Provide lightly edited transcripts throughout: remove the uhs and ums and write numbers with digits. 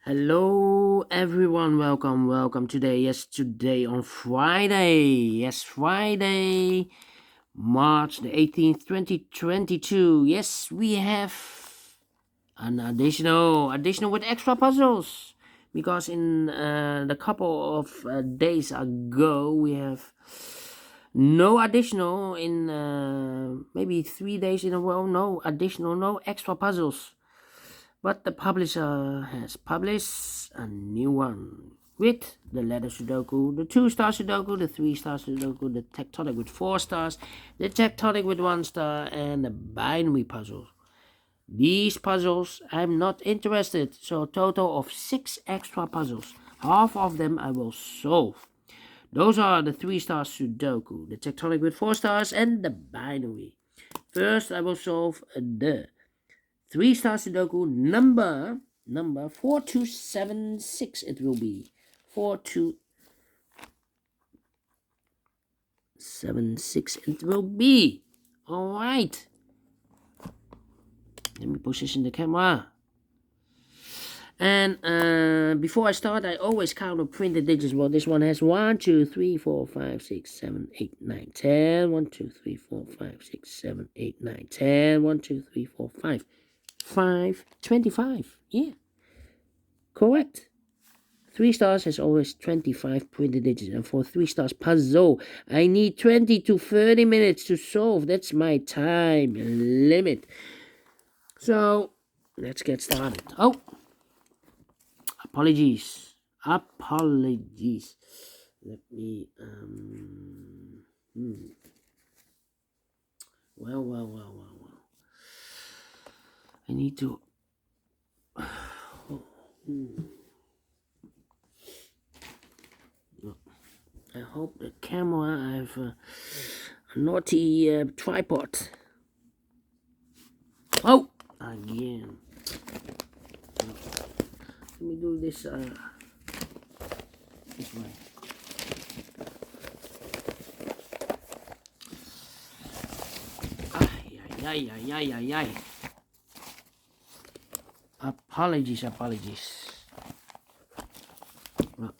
Hello everyone, welcome today on Friday. Yes, Friday, March the 18th, 2022. Yes, we have an additional with extra puzzles because in the couple of days ago we have no additional in maybe 3 days in a row, no extra puzzles. But the publisher has published a new one with the letter Sudoku, the 2-star Sudoku, the 3-star Sudoku, the tectonic with 4 stars, the tectonic with 1 star, and the binary puzzle. These puzzles I'm not interested, so a total of 6 extra puzzles. Half of them I will solve. Those are the 3-star Sudoku, the tectonic with 4 stars, and the binary. First I will solve the 3-star Sudoku number 4276. It will be 4276. It will be. All right. Let me position the camera. And before I start, I always count or print the digits. Well, this one has 1, 2, 3, 4, 5, 6, 7, 8, 9, 10. 1, 2, 3, 4, 5, 6, 7, 8, 9, 10. 1, 2, 3, 4, 5. 25. Yeah. Correct. 3 stars has always 25 printed digits, and for 3 stars puzzle, I need 20 to 30 minutes to solve. That's my time limit. So, let's get started. Oh, apologies. Let me, Well. I need to, I hope the camera, I have a naughty tripod. Oh, again. Let me do this this way. Ay. Apologies. Well,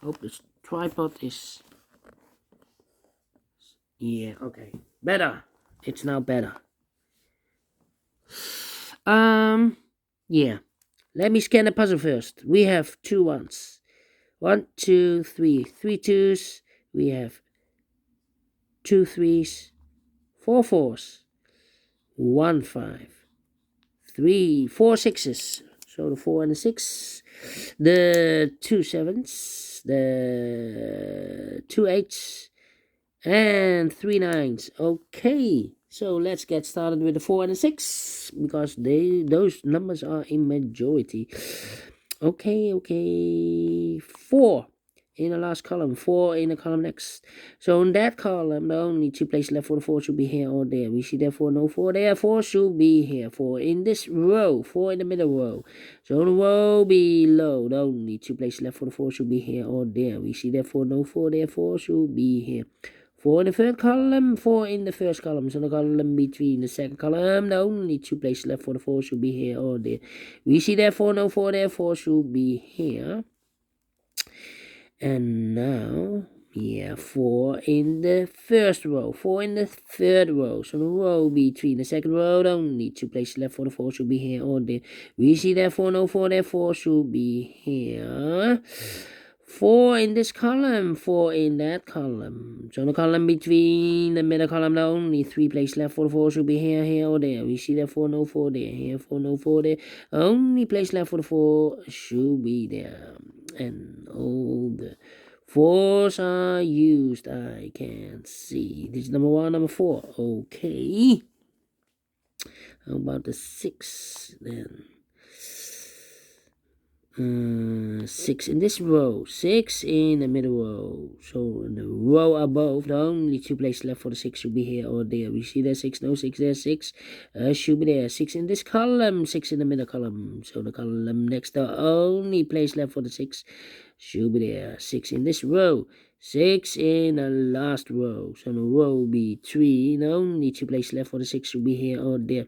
hope this tripod is... Yeah, okay. Better. It's now better. Yeah. Let me scan the puzzle first. We have 2 1s. 1, 2, 3. 3 2s. We have 2 3s. 4 4s. 1 5. 4 6s. So the 4 and the 6. The 2 7s. The 2 8s. And 3 9s. Okay. So let's get started with the 4 and the 6 because those numbers are in majority. Okay. 4 in the last column, 4 in the column next. So in that column, the only 2 places left for the 4 should be here or there. We see therefore no 4 there. 4 should be here. 4 in this row, 4 in the middle row. So the row below, the only 2 places left for the 4 should be here or there. We see therefore no 4 there. 4 should be here. 4 in the third column, 4 in the first column. So the column between the second column, the only 2 places left for the 4 should be here or there. We see therefore no 4 there, 4 should be here. And now, 4 in the first row, 4 in the third row. So the row between the second row, the only 2 places left for the 4 should be here or there. We see therefore no 4 there, 4 should be here. 4 in this column, 4 in that column. So the column between the middle column, the only 3 places left for the 4 should be here or there. We see therefore no 4 there, here 4, no 4 there. Only place left for the 4 should be there. And all the 4s are used. I can't see. This is number 1, number 4. Okay. How about the 6 then? 6 in this row, 6 in the middle row. So in the row above, the only 2 places left for the 6 should be here or there. We see there 6, no 6 there, 6 should be there. 6 in this column, 6 in the middle column. So the column next, the only place left for the 6 should be there. 6 in this row, 6 in the last row. So the row between, the only 2 places left for the 6 should be here or there.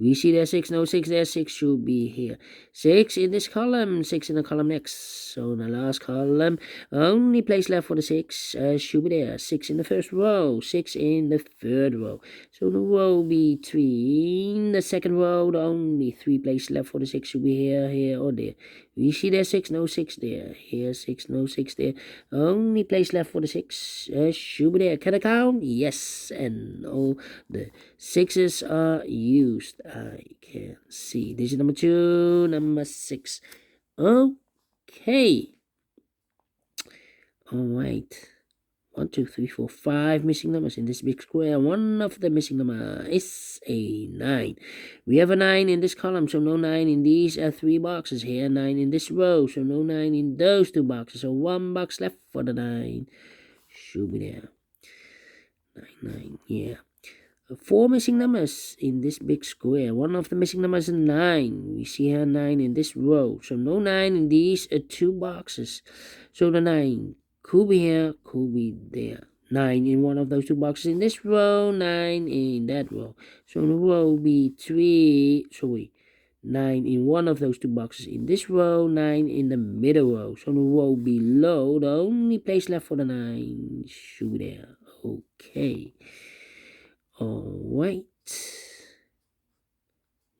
We see there 6, no 6 there, 6 should be here. 6 in this column, 6 in the column next. So in the last column, only place left for the 6 should be there. 6 in the first row, 6 in the third row. So the row between the second row, the only 3 places left for the 6 should be here, here, or there. We see there 6, no 6 there. Here 6, no 6 there. Only place left for the 6 should be there. Can I count? Yes, and all the 6s are used. I can see. Digit number 2, number 6. Okay. All right. 1, 2, 3, 4, 5 missing numbers in this big square. One of the missing number is a 9. We have a 9 in this column, so no 9 in these 3 boxes here. 9 in this row, so no 9 in those 2 boxes. So 1 box left for the 9. Should be there. 9, 9, yeah. 4 missing numbers in this big square. One of the missing numbers is 9. We see here 9 in this row. So no 9 in these 2 boxes. So the 9 could be here, could be there. 9 in one of those 2 boxes in this row, 9 in that row. So the row be 3, 9 in one of those 2 boxes in this row, 9 in the middle row. So the row below, the only place left for the 9 should be there. Okay. Alright.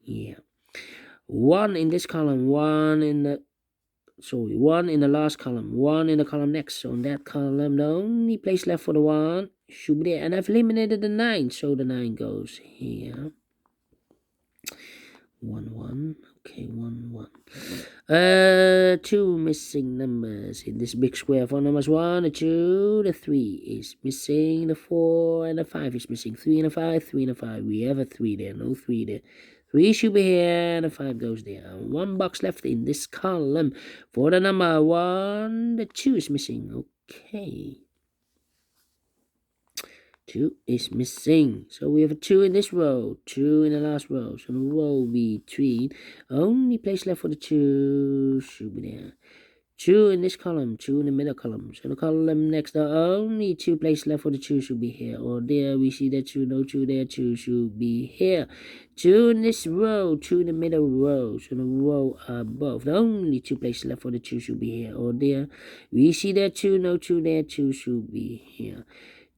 Yeah. 1 in this column, 1 in the last column, 1 in the column next. So in that column, the only place left for the 1 should be there. And I've eliminated the 9, so the 9 goes here. 1, 1. Okay, 1, 1. 2 missing numbers in this big square. For numbers 1, the 2, the 3 is missing. The 4 and the 5 is missing. 3 and the 5, 3 and the 5. We have a 3 there, no 3 there. 3 should be here, and the 5 goes there. 1 box left in this column. For the number 1, the 2 is missing. Okay. 2 is missing. So we have a 2 in this row, 2 in the last row. So the row between, only place left for the 2 should be there. 2 in this column, 2 in the middle column. So the column next, the only 2 places left for the 2 should be here. Or there, we see that 2, no 2 there, 2 should be here. 2 in this row, 2 in the middle row. So the row above, the only 2 places left for the 2 should be here. Or there, we see that 2, no 2 there, 2 should be here.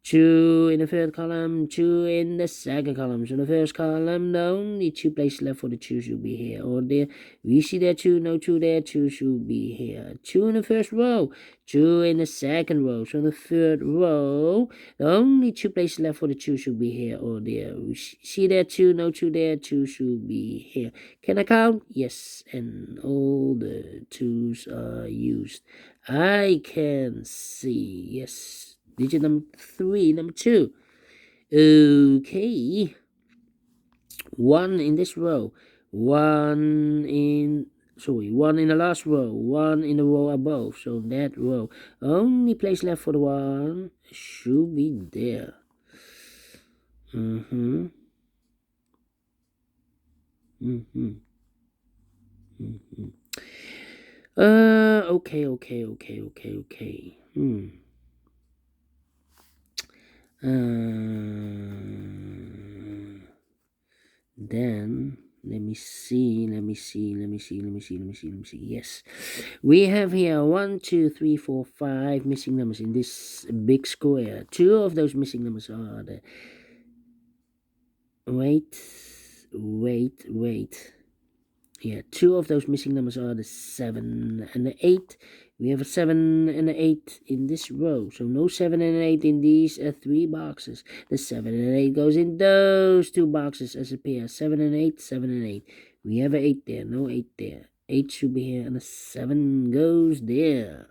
2 in the third column, 2 in the second column. So the first column, the only 2 places left for the 2 should be here or there. We see there 2, no 2 there, 2 should be here. 2 in the first row, 2 in the second row. So the third row, the only 2 places left for the 2 should be here or there. We see there 2, no 2 there, 2 should be here. Can I count? Yes, and all the 2s are used. I can see, yes. Digit number 3, number 2. Okay. 1 in this row. 1 in the last row. 1 in the row above. So that row. Only place left for the 1 should be there. Okay. Then let me see. Yes, we have here 1, 2, 3, 4, 5 missing numbers in this big square. 2 of those missing numbers are the wait. Yeah, 2 of those missing numbers are the 7 and the 8. We have a 7 and an 8 in this row. So no 7 and an 8 in these 3 boxes. The 7 and 8 goes in those 2 boxes as a pair. 7 and 8, 7 and 8. We have an 8 there, no 8 there. 8 should be here and the 7 goes there.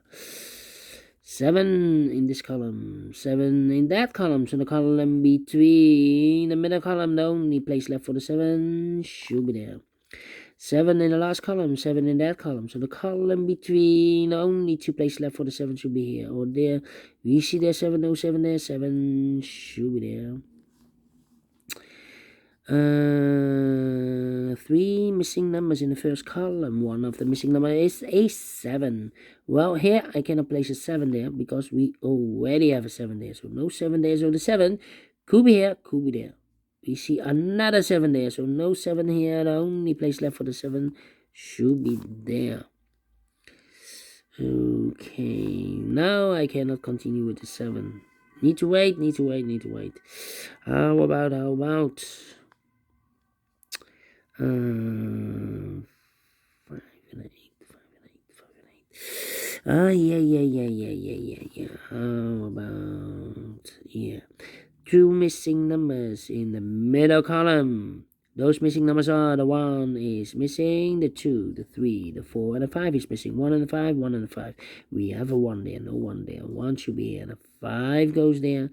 7 in this column, 7 in that column. So the column between the middle column, the only place left for the 7 should be there. 7 in the last column, 7 in that column. So the column between, only 2 places left for the 7 should be here or there. We see there 7, no 7 there, 7 should be there. 3 missing numbers in the first column. One of the missing numbers is a 7. Well, here I cannot place a 7 there because we already have a 7 there. So no 7 there, so the 7 could be here, could be there. we see another 7 there. So no 7 here. The only place left for the 7 should be there. Okay, now I cannot continue with the 7. Need to wait. How about 5 and 8. Yeah. How about, two missing numbers in the middle column. Those missing numbers are: the 1 is missing, the 2, the 3, the 4, and the 5 is missing. 1 and the 5, 1 and the 5. We have a 1 there, no 1 there. 1 should be here, the 5 goes there.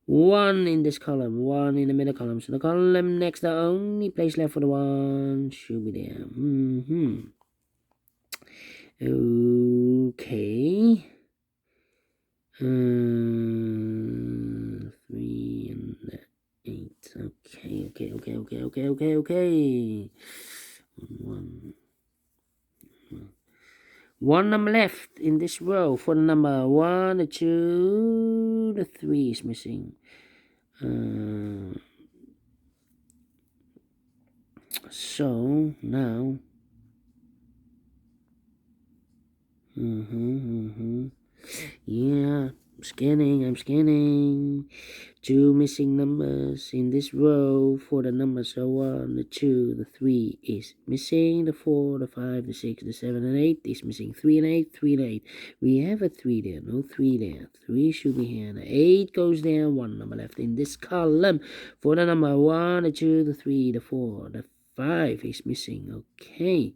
1 in this column, 1 in the middle column. So the column next, the only place left for the 1 should be there. Okay. 3 and 8. Okay. One number left in this row for the number 1, the 2, the 3 is missing. So now, yeah, I'm scanning. 2 missing numbers in this row for the numbers 1, the 2, the 3 is missing. The 4, the 5, the 6, the 7, and 8 is missing. 3 and 8, 3 and 8. We have a 3 there, no 3 there. 3 should be here. The 8 goes there. 1 number left in this column for the number 1, the 2, the 3, the 4, the 5 is missing. Okay.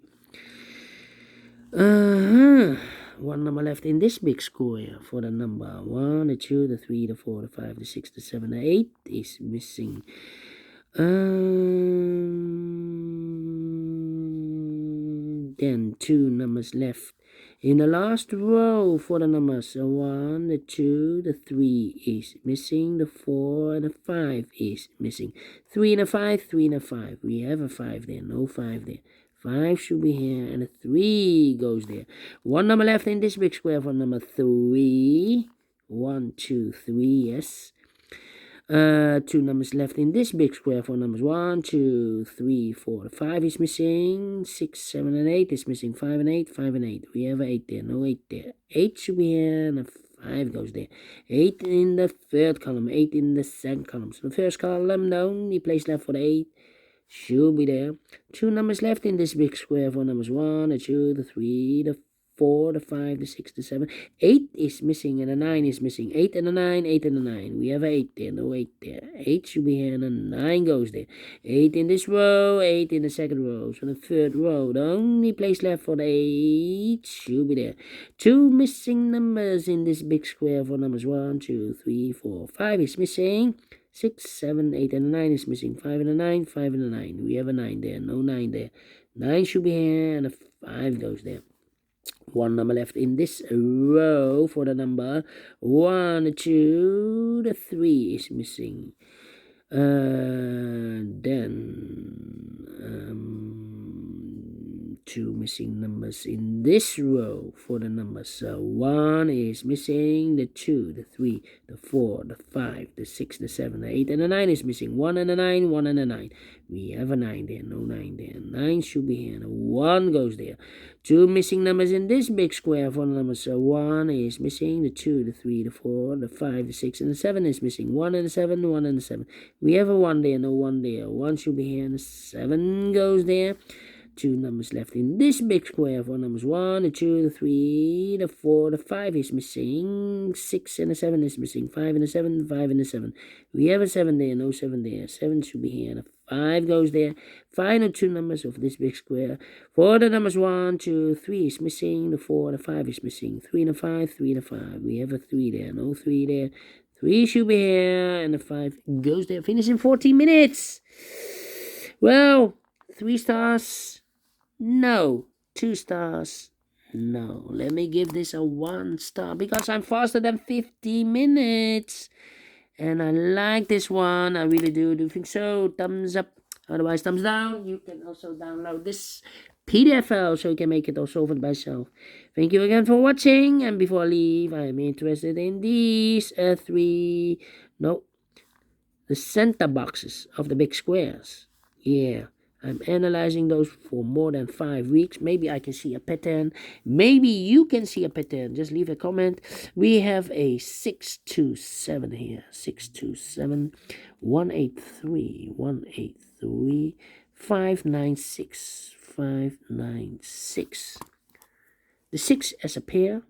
1 number left in this big square for the number 1, the 2, the 3, the 4, the 5, the 6, the 7, the 8 is missing. Then 2 numbers left in the last row for the numbers 1, the 2, the 3 is missing. The 4 and the 5 is missing. 3 and a 5, 3 and a 5. We have a 5 there, no 5 there. 5 should be here, and a 3 goes there. 1 number left in this big square for number 3. 1, 2, 3, yes. 2 numbers left in this big square for numbers 1, 2, 3, 4. 5 is missing. 6, 7, and 8 is missing. 5 and 8, 5 and 8. We have 8 there, no 8 there. 8 should be here, and a 5 goes there. 8 in the third column, 8 in the second column. So the first column, the only place left for the 8 should be there. 2 numbers left in this big square for numbers 1, the 2, the 3, the 4, the 5, the 6, the 7. 8 is missing, and the 9 is missing. 8 and the 9, 8 and the 9. We have 8 there, no 8 there. 8 should be here, and the 9 goes there. 8 in this row, 8 in the second row. So the third row, the only place left for the 8 should be there. 2 missing numbers in this big square for numbers 1, 2, 3, 4. 5 is missing. 6, 7, 8, and 9 is missing. 5 and a 9, 5 and a 9. We have a 9 there, no 9 there. 9 should be here, and a 5 goes there. 1 number left in this row for the number 1, 2, the 3 is missing. Then 2 missing numbers in this row for the numbers 1 is missing. The 2, the 3, the 4, the 5, the 6, the 7, the 8, and the 9 is missing. 1 and a 9, 1 and a 9. We have a 9 there, no 9 there. 9 should be here, and 1 goes there. 2 missing numbers in this big square for the numbers 1 is missing. The 2, the 3, the 4, the 5, the 6, and the 7 is missing. 1 and the 7, 1 and the 7. We have a 1 there, no 1 there. 1 should be here, and the 7 goes there. 2 numbers left in this big square for numbers 1, the 2, the 3, the 4, the 5 is missing. 6 and the 7 is missing. 5 and the 7, 5 and the 7. We have a 7 there, no 7 there. 7 should be here, and a 5 goes there. Final 2 numbers of this big square. For the numbers 1, 2, 3 is missing. The 4, the 5 is missing. 3 and a 5, 3 and a 5. We have a 3 there, no 3 there. 3 should be here, and the 5 goes there. Finish in 14 minutes. Well, 3 stars. No. 2 stars. No. Let me give this a 1 star because I'm faster than 50 minutes. And I like this one. I really do think so. Thumbs up. Otherwise, thumbs down. You can also download this PDF file so you can make it also over by yourself. Thank you again for watching. And before I leave, I am interested in these 3. No. the center boxes of the big squares. Yeah, I'm analyzing those for more than 5 weeks. Maybe I can see a pattern. Maybe you can see a pattern. Just leave a comment. We have a 627 here. 627 183 183 596 596. The 6 as a pair.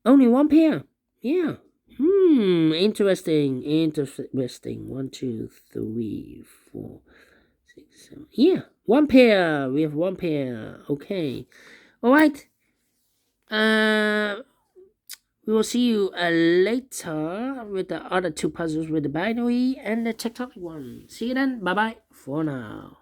Only one pair. Yeah. Interesting. Interesting. 1, 2, 3, 4, 6, 7. Yeah. One pair. We have one pair. Okay. All right. We will see you later with the other two puzzles with the binary and the tectonic one. See you then. Bye bye for now.